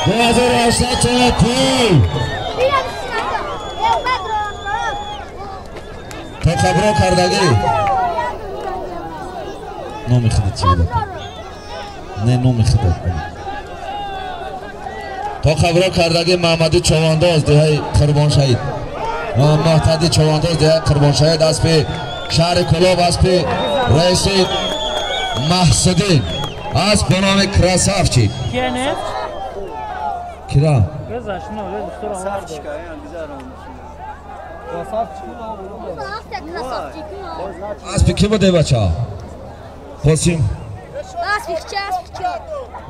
2008 چوپی تا خبرها کردگی نمیخواد چی بده نه نمیخواد تا خبرها کردگی محمدی چوانداز دهه قربان شهید محمدی چوانداز دهه قربان شهید از پی شهر کلاب از پی رئیس محسدین از بنام کراسافچی کira از پی کی بوده بچه قاسم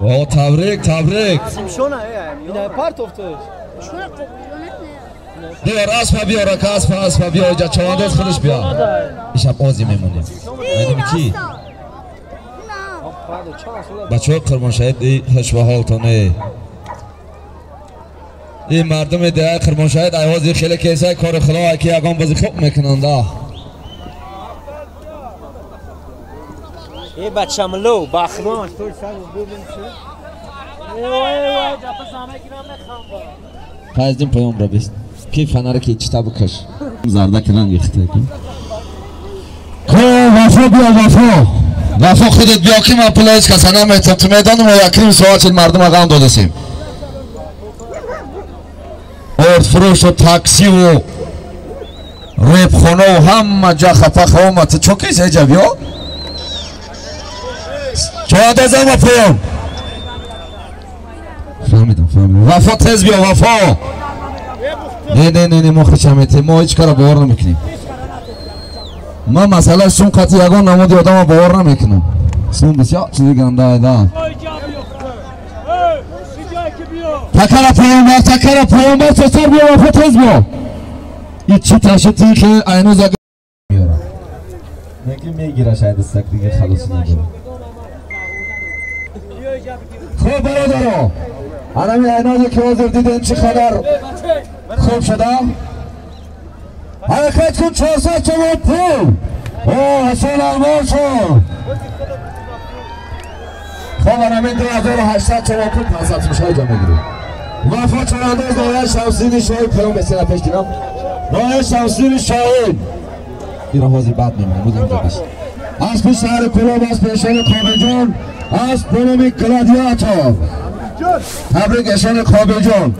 او تبریک تبریک دیگر اسب بیار که اسب بیار جا چوانداز خودش بیار ایشب آزی میمونیم یعنی کی بچه های قربان شهید حشوه حالتانه این مردم دیگه قربان شهید ایوازی خیلی کیسه کار خدا که یکان بازی خوب میکنند ای بچه ملو باخران توی سر ببین چه قایدیم پیام را بیست کی فناره که چطا بکش زرده کنن گیخته که وفا بیا وفا خودت بیا که من پلیس کسانه میتم تو میدان ما یکریم سوال چید مردم اقام دادسیم ارد فروش و تاکسی و ریب خونه و همه جا خفه خوامت چوکی سیجا بیا چواد از همه پیام فهمیدم وفا تیز بیا وفا نه مخیش همیتی ما هیچ کار باور نمیکنیم ما مسئله سون قطعی یگان نمودی آدم باور نمیکنم سون بسیار چیزی گنده ایده تکر پیامبر چطور بیا وفا تیز بیا این چی تشتی که اینوز اگر میارم نگی میگیره شاید استک دیگه خلاص نداره خوب برادرها هنمی اینوزی که حاضر دیدین چی خبر خوب شدم حرکت کن 400 چوب پول اوه حسین المان شد خب هنمی 2800 چوب پول 500 میشه جا میگیریم وفا چوانداز نایه شمسین شاهید پیام بسیار پیش گیرم نایه شمسین شاهید این را حاضر بعد میمون بودم جا بیست از پیش شهر کلاب از پیشان کابه جان از بنامی گلادیاتور تبریک اشان کابه جان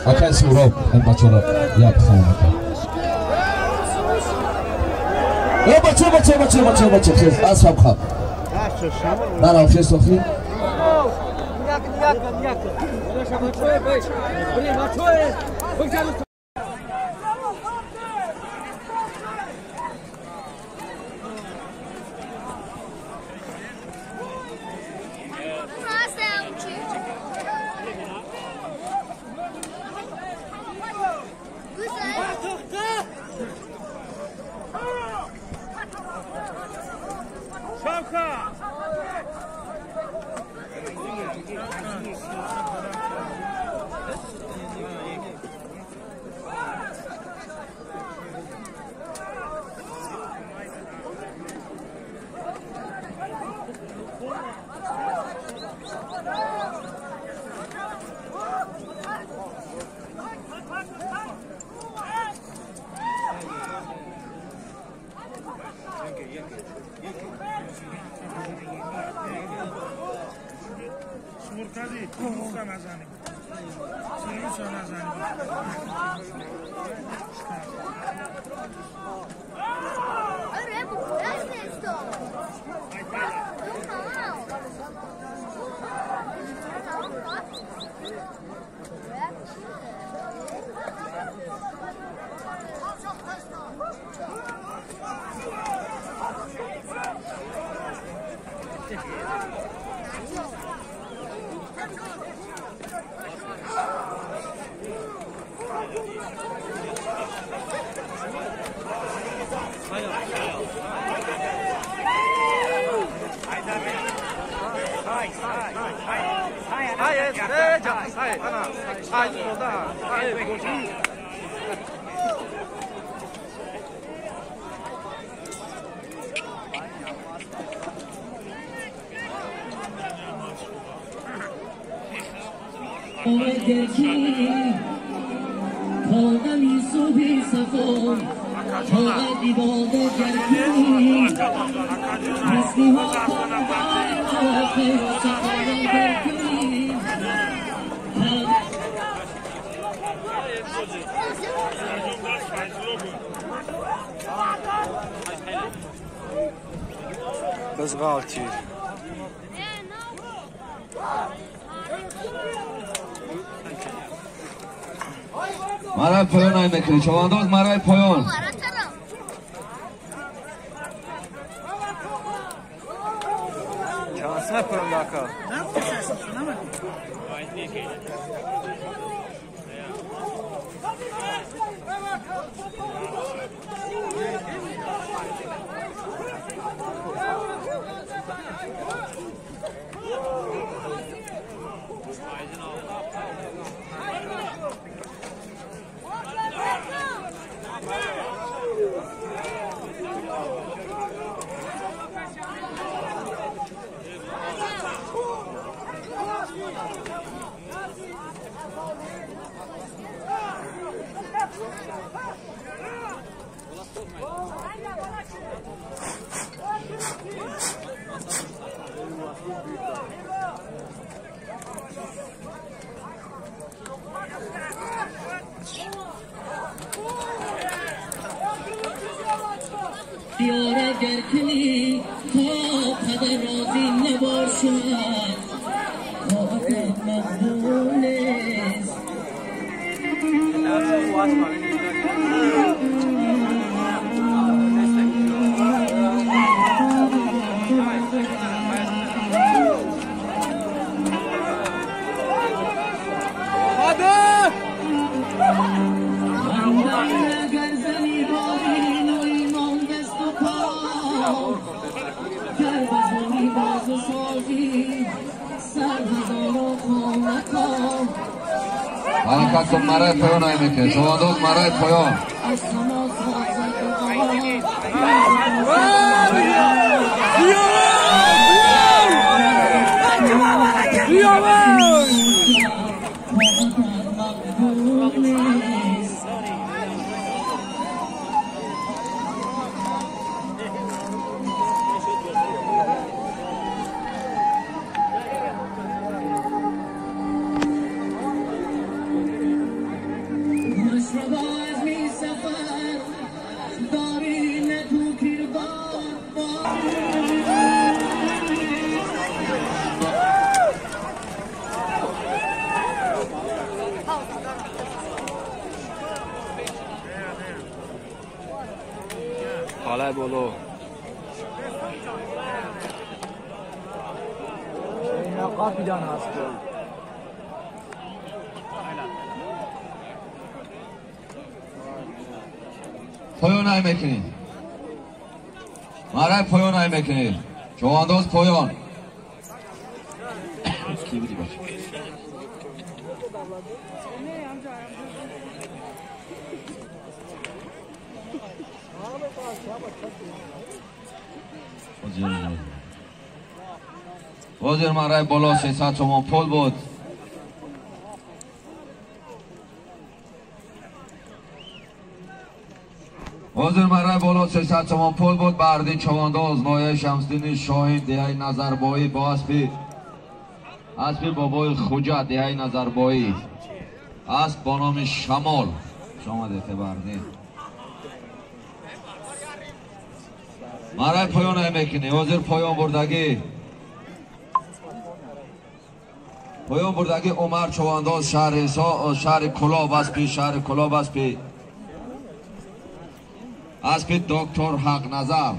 اکن سوراب این بچه را یاد خواهم بچه خیز از هم خواب نه خیز تو خیز Kızgın çiğ. Maraj poyon ay mekri. Chavandoz maraj poyon. Şansına yapıyorum dakika. دیار اگر کنی تا پدر راضی نباشد کارت مقبول است اگر زنی با دین و ایمان دست و پا گر بزنی باز و سازی سرهزار و خانکا Harakat kn maraj poyon ay mekri. Chavandoz maraj poyon. از سما سازد حالا بولو نقاط بیدان هست Poyon ay mekri. Maraj poyon ay mekri. Chavandoz poyon. Ki budi baş. Vazir maraj bola 300 تومان pul بود. Vazir maraj bola 300 تومان pul بود. Bardi Chavandoz noya Shamsdin Shohin dehai Nazarboyi با اسب بابای خوجا دهی نظربایی اسب با نام شمال شما دیده برده مرای پایان های میکنی حاضر پایان بردگی عمر چوانداز شهر کلاب اسب دکتر حق نظر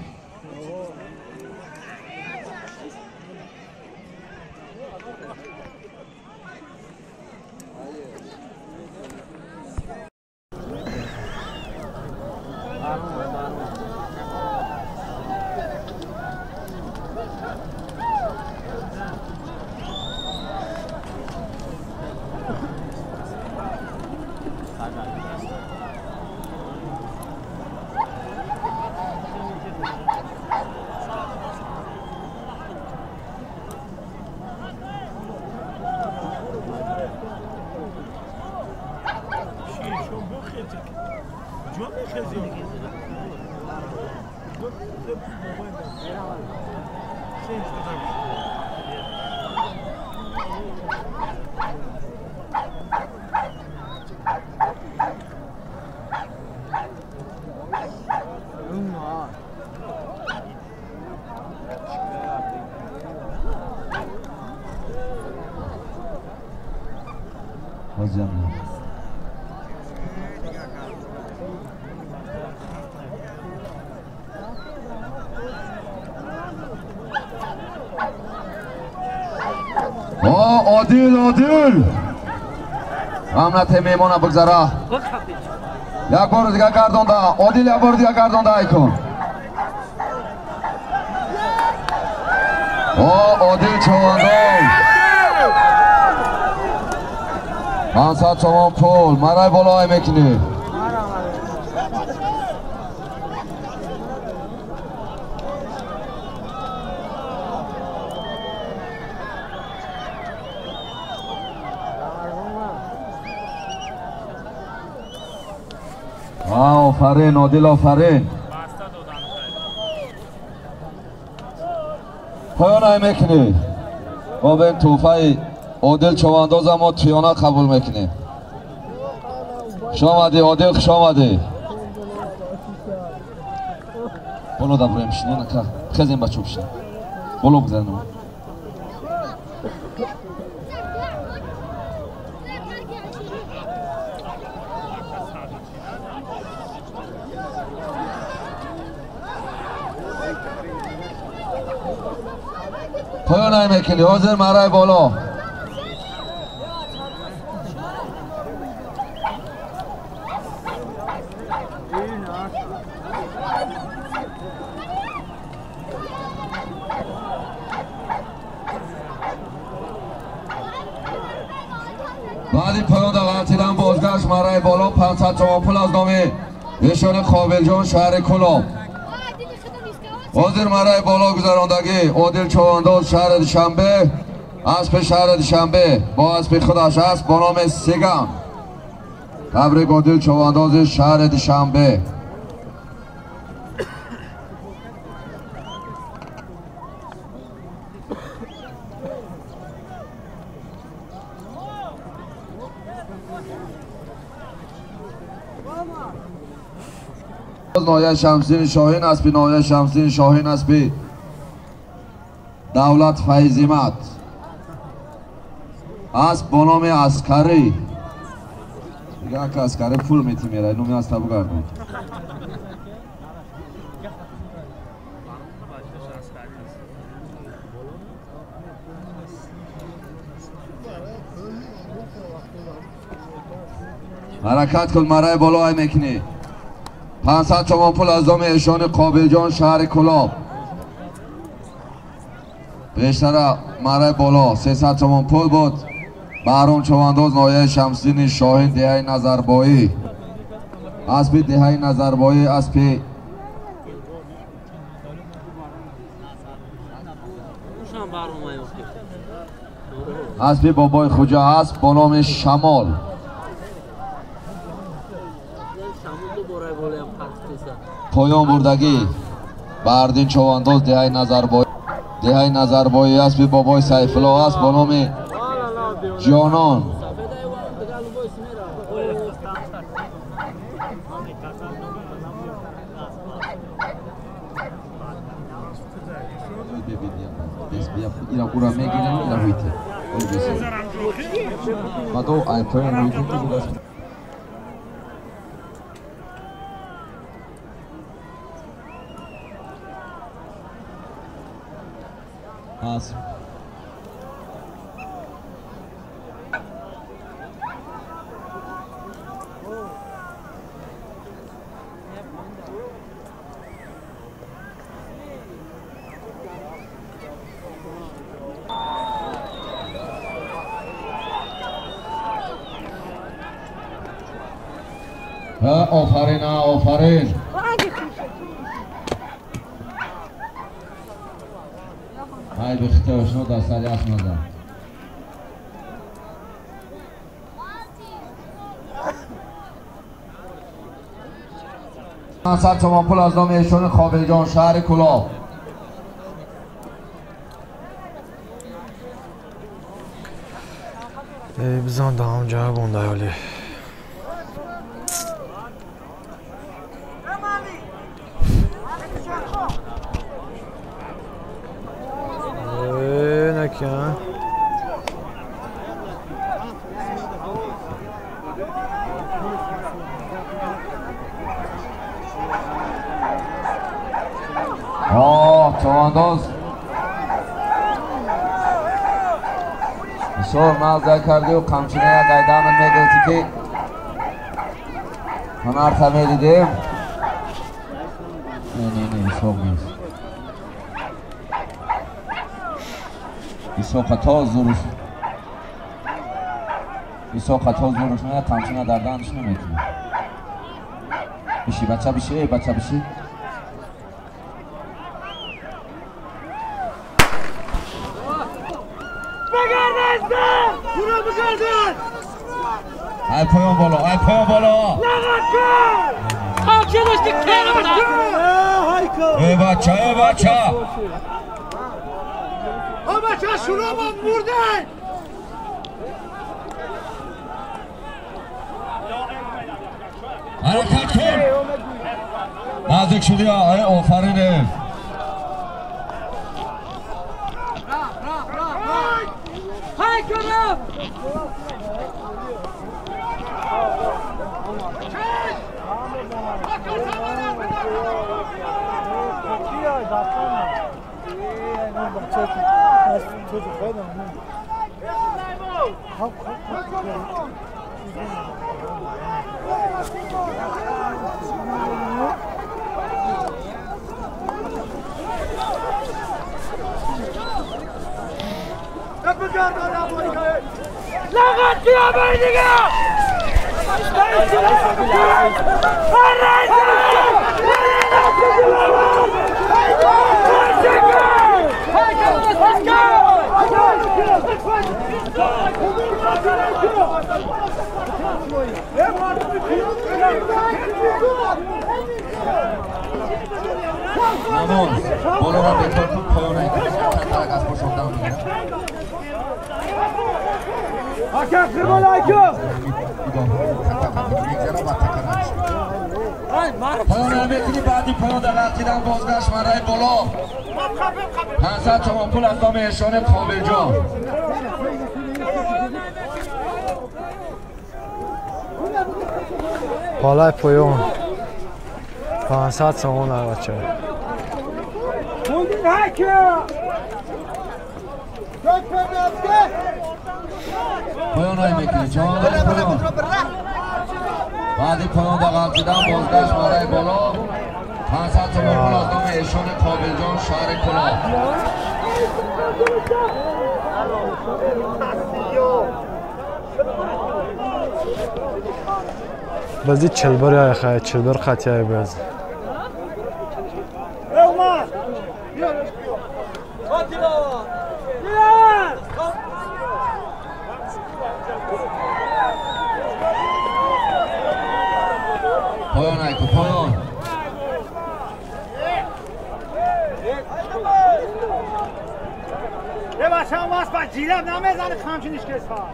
عادل امنت میمونه بگذاره یک بار دیگه گردانده عادل یک بار دیگه گردانده ای کن عادل چوانداز 500 تومان پول مرای بالای میکنی آفرین عادل آفرین پایان میکنی با به این توفه عادل چوانداز ما تویانه قبول میکنیم خوش آمدی عادل خوش آمدی بولو دا بریم شنو نکه خیزیم بچه بشن بولو بگذارنم پایان میکنی حاضر مرای بالا بعد این پایان دقیقتیدن بازگشت مرای بالا 500 تومان پول از نام ایشان قابل جان شهر کلاب حاضر مرای بالا گذراندگی عادل چوانداز شهر دوشنبه اسب شهر دوشنبه با اسب خودش است با نام سیگم تبریک عادل چوانداز شهر دوشنبه نایه شمسین شاهین اسبی نایه شمسین شاهین اسبی دولت فیضیمت اسب با نام عسکری دیگه که عسکری پول میتی میره نومی از تبو گردون حرکت کن مرای بالا های میکنی 500 تومان پول از دام ایشان قابل جان شهر کلاب بیشتر مرای بالا 300 تومان پول بود بهرام چوانداز نایه شمسین شاهین دهه نظربایی اسبی دهه نظربایی اسبی بابای خوجه اسب با نام شمال پایان بردگی بردین چوانداز دهه نظربایی اسبی بابای سیف الله است با نام جانان اسب آفرین آفرین های بخیته شنو در سری اسب نزن 500 تومان پول از نام ایشون قابل جان شهر کلاه. بزن دا همجا بونده ولی نکن توانداز بسیار مزه کرده و قمچینه قیدان میگویی که هنر تمیه دیدیم. نه سوق نیست. ایسا قطع زورش نه قمچینه در دانش نمیکنه. بشی بچه بشی ای پایان بالا ای بچه شروع ما بردن حرکت کن نزدیک شدی آفرینه های کنم لغت بیا بای دیگه نماز بالا را بهتر کن پایانه ترک از پشاندن میگیرم حکم خیمال حکم پایانه میتونی بعدی پایان در رقیدن بازگشت مرای بالا 500 تومان پول از نام ایشان قابل جان بالای پایان 500 تومان بچه موندین حکم پایان های میکنی جان پایان بعدی پایان در رقیدن بازگشت مرای بالا 500 تومان پول از نام ایشان قابل جان شهر کلاه بازی چلبر یا خیلی چلبر خطی های باز پایان ایکو پایان یه بچه هم واسه با جیلب نمیزنه خمچینش کس ها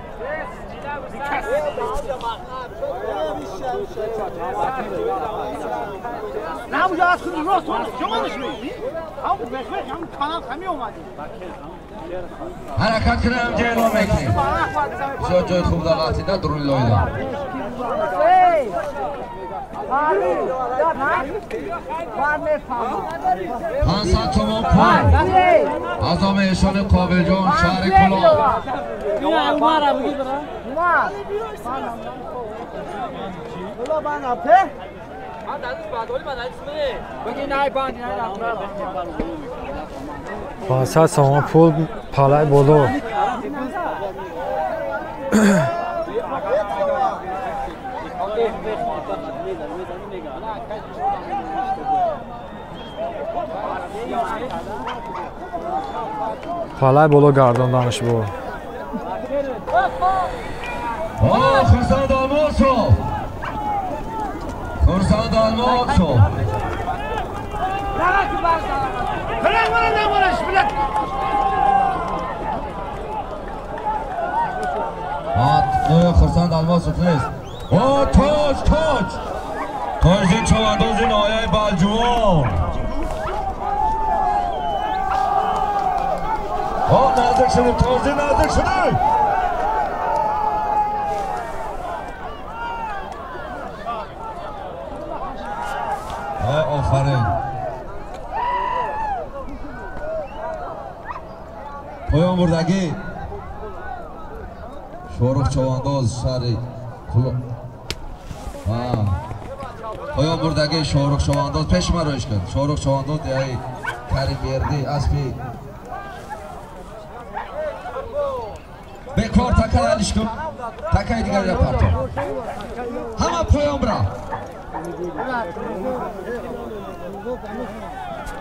نه بوجه از خود راست جمعانش میدی همون بخواه همون کانال خمی اومدی حرکت کنم جای اعلام میکنیم بسیار جای خوب در قطعیده درون لایده 500 تومان پول از نام ایشان قابل جان شهر کلاه پانصد تومان پول پالای بولو پالای بولو گرداندنش بو خرسند آلمان شو Hassan Almas Sufis. O Toj. Tojin chavandozi noyai baljuon. O nazik shudi, Tojin nazik shudi. Ofarin. Poyon burdagi Sho'roq chavandoz shari Qulo. Poyon burdagi Sho'roq chavandoz peshma ro'yish qildi. Sho'roq chavandoz deyay Karim berdi asbi. Bekor takalishkum. Takaydigan yapardi. Hamma poyon bura.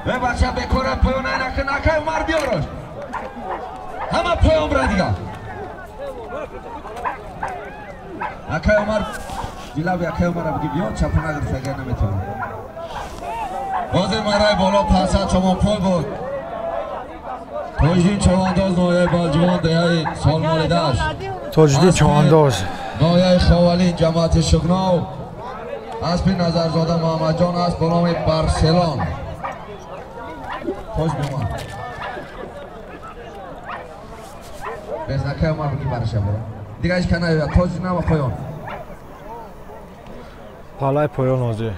Ve başa bekora poyona nakay Umar biyoruz. Hamma poyon bura diga. Nakay Umar Dilab yakay Umar abgi biyo chapuna girsaga nametona. Hozir maray bolo pasa chomon poy bod. Tojin chavandoz noyay baljuon deyay Solmolidash. Tojdin chavandoz. Noyay Xavalin jamoati Shughnov. Aspi Nazarzoda Muhammadjon است با نام بارسلون. خوش بیمان. بس نکه ما بگی برشه برو. دیگه ایش کنه یا توج نما پایان. پالای پایان آزی.